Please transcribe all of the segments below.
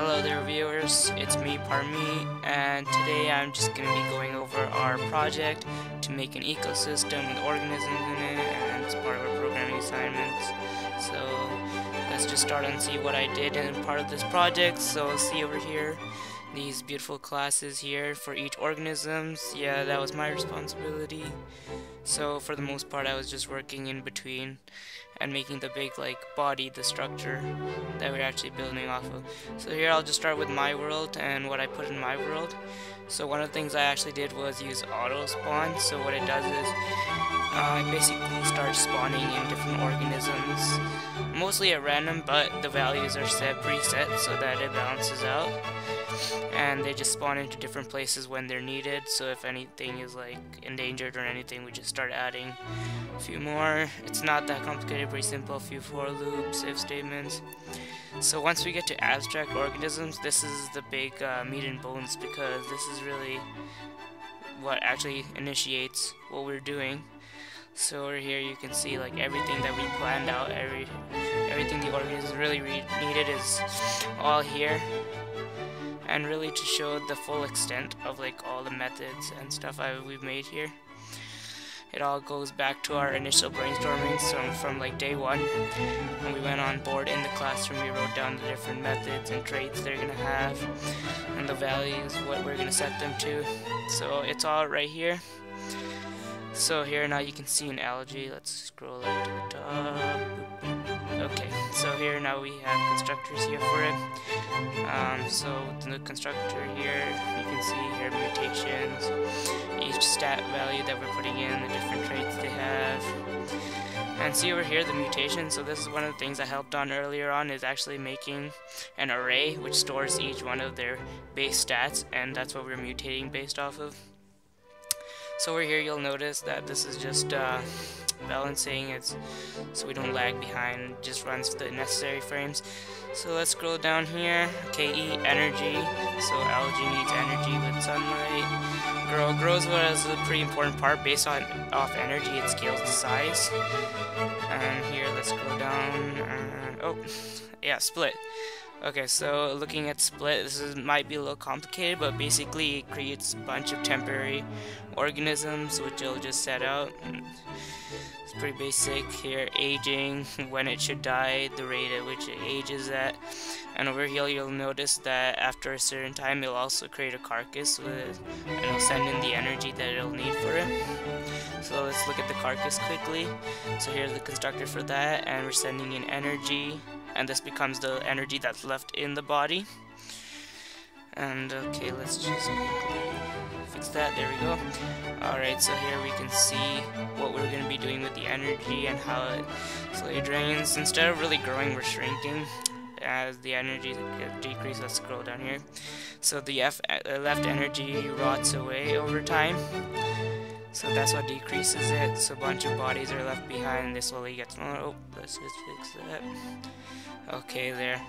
Hello there viewers, it's me Parmi, and today I'm just going to be going over our project to make an ecosystem with organisms in it, and it's part of our programming assignments. So let's just start and see what I did in part of this project. So see over here, these beautiful classes here for each organisms. Yeah, that was my responsibility. So for the most part I was just working in between and making the big body, the structure that we're actually building off of. So here I'll just start with my world and what I put in my world. So one of the things I actually did was use auto spawn. So what it does is it basically starts spawning in different organisms, mostly at random, but the values are preset so that it balances out. And they just spawn into different places when they're needed, so if anything is endangered or anything, we just start adding a few more. It's not that complicated, pretty simple, a few for loops, if statements. So once we get to abstract organisms, this is the big meat and bones, because this is really what actually initiates what we're doing. So over here you can see everything that we planned out, everything the organism really needed is all here. And really to show the full extent of all the methods and stuff we've made here. It all goes back to our initial brainstorming from day one. When we went on board in the classroom, we wrote down the different methods and traits they're going to have, and the values, what we're going to set them to. So it's all right here. So here now you can see an algae. Let's scroll up to the top. Okay, so here now we have constructors here for it. So the constructor here, you can see here mutations, each stat value that we're putting in, the different traits they have. And see over here the mutation. So this is one of the things I helped on earlier on, is actually making an array which stores each one of their base stats, and that's what we're mutating based off of. So over here you'll notice that this is just balancing it so we don't lag behind, it just runs the necessary frames. So let's scroll down here. KE energy, so algae needs energy with sunlight. Grows was a pretty important part. Based off energy it scales the size. And here let's go down and oh yeah, split. Okay, so looking at split, this might be a little complicated, but basically it creates a bunch of temporary organisms which it'll just set out. It's pretty basic here. Aging, when it should die, the rate at which it ages at. And over here you'll notice that after a certain time it'll also create a carcass and it'll send in the energy that it'll need for it. So let's look at the carcass quickly. So here's the constructor for that, and we're sending in energy, and this becomes the energy that's left in the body. And okay, let's just quickly fix that. There we go. Alright, so here we can see what we're going to be doing with the energy and how it slowly drains. Instead of really growing, we're shrinking as the energy decreases. Let's scroll down here. So the left energy rots away over time. So that's what decreases it. So a bunch of bodies are left behind and they slowly get smaller. Oh, let's just fix that. Okay, there.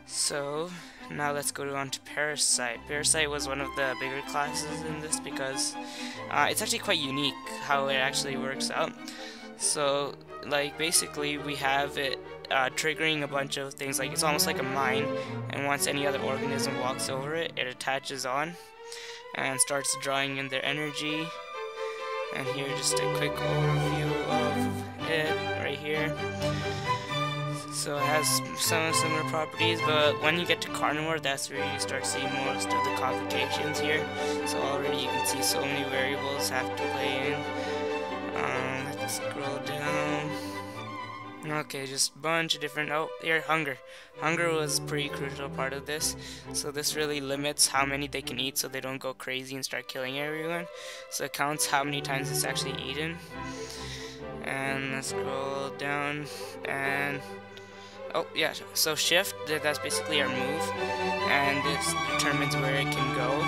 So now let's go on to Parasite. Parasite was one of the bigger classes in this because it's actually quite unique how it actually works out. So basically we have it triggering a bunch of things. It's almost like a mine, and once any other organism walks over it, it attaches on and starts drawing in their energy. And here just a quick overview of it right here. So it has some similar properties, but when you get to carnivore, that's where you start seeing most of the complications here. So already you can see so many variables have to play in. Let's scroll down. Okay, just a bunch of different. Oh, here, hunger. Hunger was a pretty crucial part of this. So this really limits how many they can eat so they don't go crazy and start killing everyone. So it counts how many times it's actually eaten. And let's scroll down and oh yeah, so shift, that's basically our move, and this determines where it can go.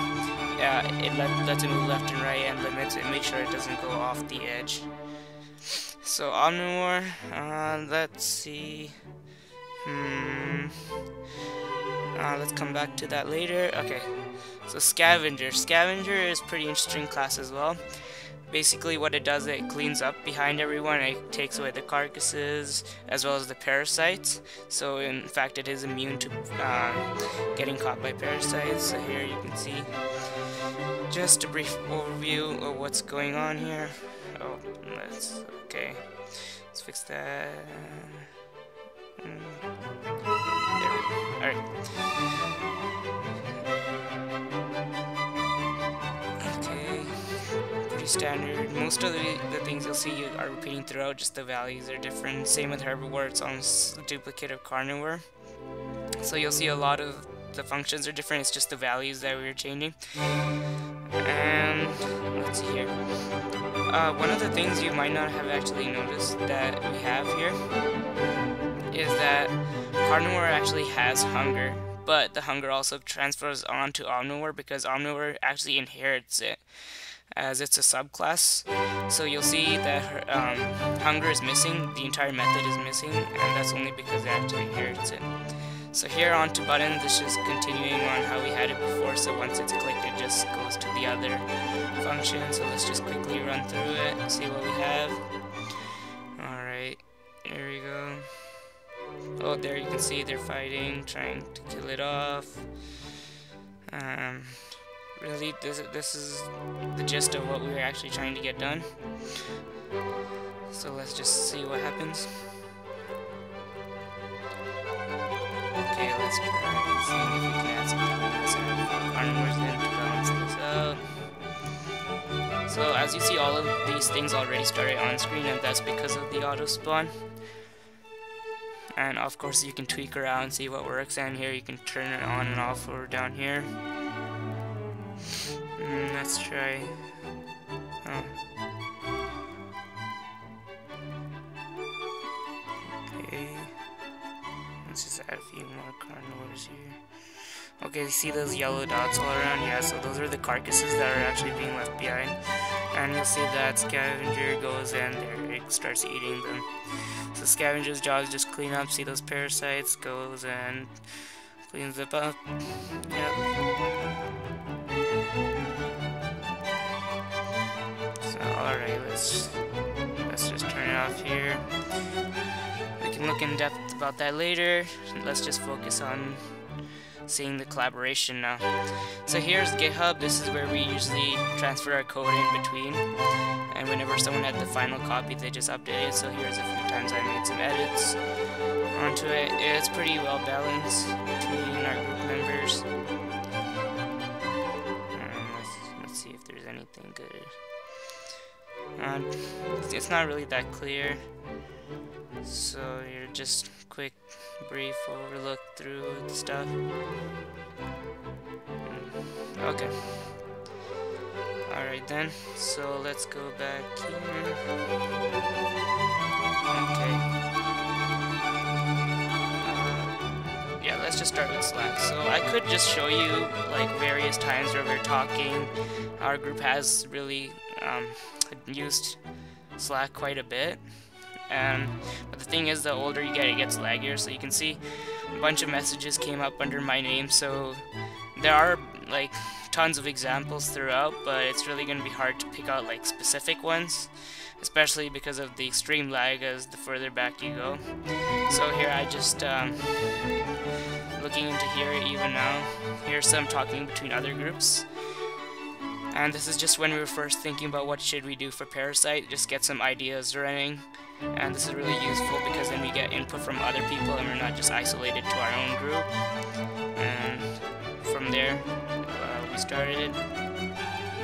It lets it move left and right and limits it, make sure it doesn't go off the edge. So omnivore, let's see. Let's come back to that later. Okay, so scavenger. Scavenger is pretty interesting class as well. Basically what it does, it cleans up behind everyone. It takes away the carcasses as well as the parasites. So in fact it is immune to getting caught by parasites. So here you can see just a brief overview of what's going on here. Oh, that's okay. Let's fix that. There we go. Alright. Standard. Most of the things you'll see are repeating throughout, just the values are different. Same with herbivore, it's almost a duplicate of carnivore. So you'll see a lot of the functions are different, it's just the values that we are changing. And let's see here. One of the things you might not have actually noticed that we have here is that carnivore actually has hunger, but the hunger also transfers on to omnivore because omnivore actually inherits it, as it's a subclass. So you'll see that hunger is missing, the entire method is missing, and that's only because it actually inherits it. So here on to button, this is continuing on how we had it before, so once it's clicked it just goes to the other function. So let's just quickly run through it and see what we have. Alright, here we go. Oh, there you can see they're fighting, trying to kill it off. Really, this is the gist of what we were actually trying to get done. So let's just see what happens. Okay, let's try seeing if we can add something carnivores then to balance this out. So as you see, all of these things already started on screen, and that's because of the auto spawn. And of course you can tweak around, see what works, and here you can turn it on and off over down here. Let's try. Oh. Okay. Let's just add a few more carnivores here. Okay, see those yellow dots all around? Yeah, so those are the carcasses that are actually being left behind. And you'll see that scavenger goes and there it starts eating them. So scavenger's job is just clean up, see those parasites, goes and cleans them up. Yep. Alright, let's just turn it off here. We can look in depth about that later. Let's just focus on seeing the collaboration now. So here's GitHub. This is where we usually transfer our code in between. And whenever someone had the final copy, they just update it. So here's a few times I made some edits onto it. It's pretty well balanced between our group members. Let's see if there's anything good. It's not really that clear, so you're just quick, brief overlook through the stuff. Okay. Alright then, so let's go back here. Okay. Yeah, let's just start with Slack. So I could just show you like various times where we're talking. Our group has really used Slack quite a bit, but the thing is, the older you get, it gets laggier. So you can see a bunch of messages came up under my name, so there are like tons of examples throughout, but it's really going to be hard to pick out like specific ones, especially because of the extreme lag as the further back you go. So here I just looking into here even now, here's some talking between other groups. And this is just when we were first thinking about what should we do for Parasite, just get some ideas running. And this is really useful because then we get input from other people and we're not just isolated to our own group. And from there, we started it.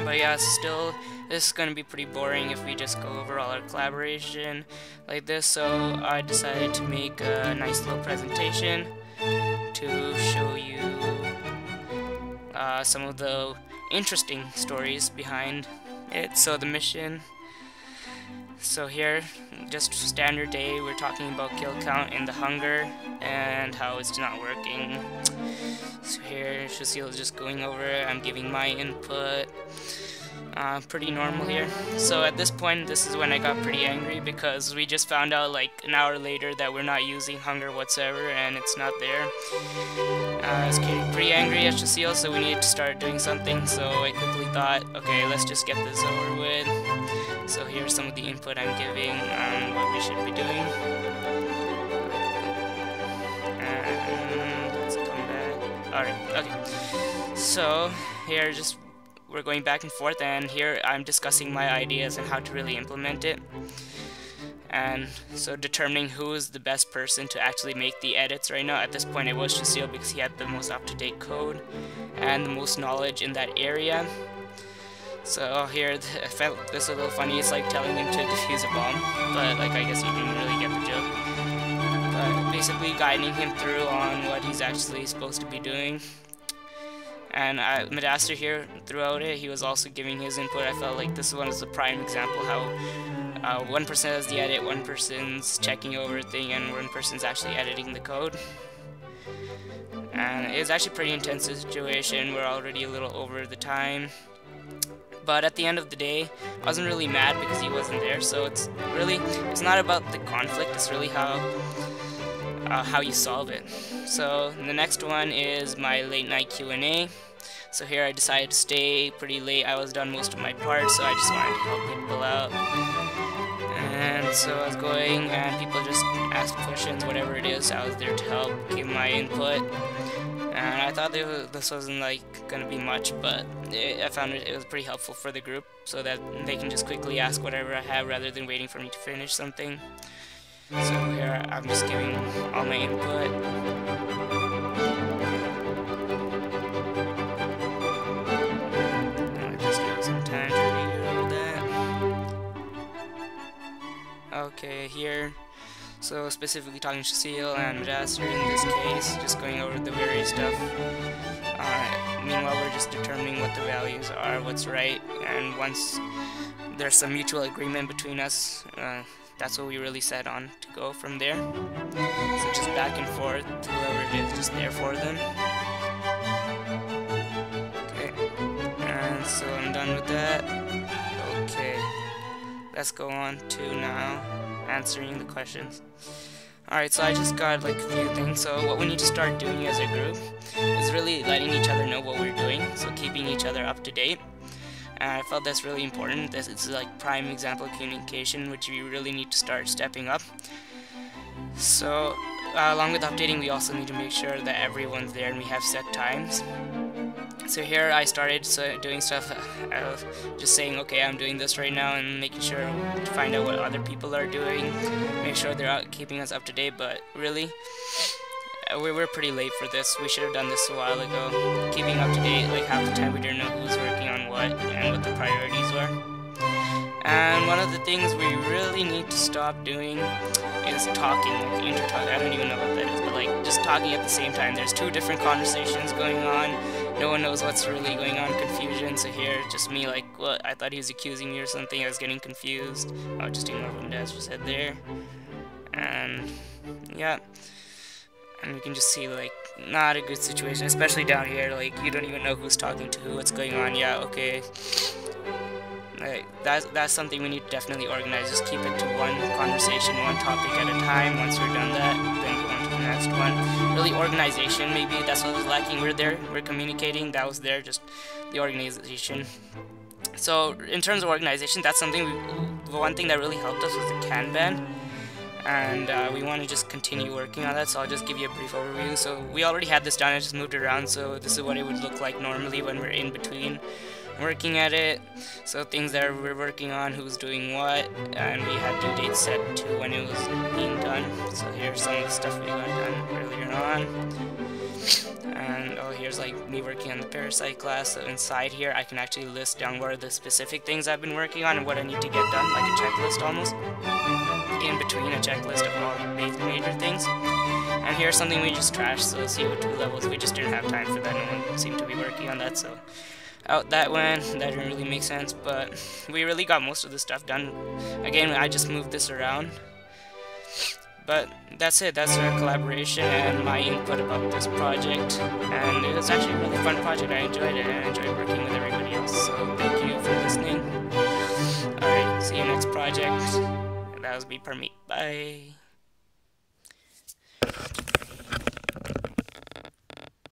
But yeah, still, this is going to be pretty boring if we just go over all our collaboration like this. So I decided to make a nice little presentation to show you some of the interesting stories behind it. So the mission, so here, just standard day, we're talking about kill count and the hunger and how it's not working. So here Shazil is just going over it, I'm giving my input. Pretty normal here. So at this point, this is when I got pretty angry because we just found out like an hour later that we're not using hunger whatsoever and it's not there. I was getting pretty angry at Shasil, so we needed to start doing something. So I quickly thought, okay, let's just get this over with. So here's some of the input I'm giving on what we should be doing. And let's come back. Alright, okay. So here we're going back and forth, and here I'm discussing my ideas and how to really implement it. And so determining who is the best person to actually make the edits right now. At this point it was Shasil because he had the most up-to-date code and the most knowledge in that area. So here I felt this a little funny. It's like telling him to defuse a bomb, but like I guess he didn't really get the joke. But basically guiding him through on what he's actually supposed to be doing. And Madaster here, throughout it, he was also giving his input. I felt like this one is a prime example how one person does the edit, one person's checking over everything, and one person's actually editing the code. And it was actually a pretty intense situation. We're already a little over the time. But at the end of the day, I wasn't really mad because he wasn't there. So it's not about the conflict, it's really how you solve it. So the next one is my late night Q&A. So here I decided to stay pretty late. I was done most of my parts, so I just wanted to help people out. And so I was going, and people just asked questions, whatever it is. I was there to help, give my input. And I thought this wasn't like gonna be much, but I found it was pretty helpful for the group, so that they can just quickly ask whatever I have rather than waiting for me to finish something. So here I'm just giving all my input. I'll just give some time to read all that. Okay, here. So specifically talking to Shasil and Madaster in this case, just going over the various stuff. Meanwhile, we're just determining what the values are, what's right, and once there's some mutual agreement between us, that's what we really set on to go from there. So just back and forth, whoever it is, just there for them. Okay, and so I'm done with that. Okay, let's go on to now answering the questions. Alright, so I just got like a few things. So what we need to start doing as a group is really letting each other know what we're doing, so keeping each other up to date. And I felt that's really important. This is like prime example of communication, which we really need to start stepping up. So along with updating, we also need to make sure that everyone's there and we have set times. So here I started doing stuff, just saying, okay, I'm doing this right now, and making sure to find out what other people are doing, make sure they're out keeping us up to date. But really, we were pretty late for this. We should have done this a while ago. Keeping up to date, like half the time we didn't know who's working on what and what the priorities were. And one of the things we really need to stop doing is talking, like intertalk. I don't even know what that is, but like just talking at the same time. There's two different conversations going on. No one knows what's really going on. Confusion. So here, just me like, what? I thought he was accusing me or something. I was getting confused. I'll just ignore what Dad just said there. And yeah. And we can just see, like, not a good situation, especially down here. Like, you don't even know who's talking to who, what's going on. Yeah, okay. Like, that's something we need to definitely organize. Just keep it to one conversation, one topic at a time. Once we're done that, then go on to the next one. Really, organization, maybe that's what was lacking. We're there, we're communicating, that was there, just the organization. So, in terms of organization, that's something one thing that really helped us was the Kanban. And we want to just continue working on that, so I'll just give you a brief overview. So we already had this done, I just moved it around, so this is what it would look like normally when we're in between working at it. So things that we're working on, who's doing what, and we had due dates set to when it was being done. So here's some of the stuff we got done earlier on. And oh, here's like me working on the parasite class. So inside here I can actually list down what are the specific things I've been working on and what I need to get done, like a checklist almost. In between a checklist of all the major things. And here's something we just trashed, so CO2 levels, we just didn't have time for that. No one seemed to be working on that, so out that went. That didn't really make sense, but we really got most of the stuff done. Again, I just moved this around. But that's it, that's our collaboration and my input about this project. And it was actually a really fun project. I enjoyed it, and I enjoyed working with everybody else. So thank you for listening. was me, Parmeet. Bye.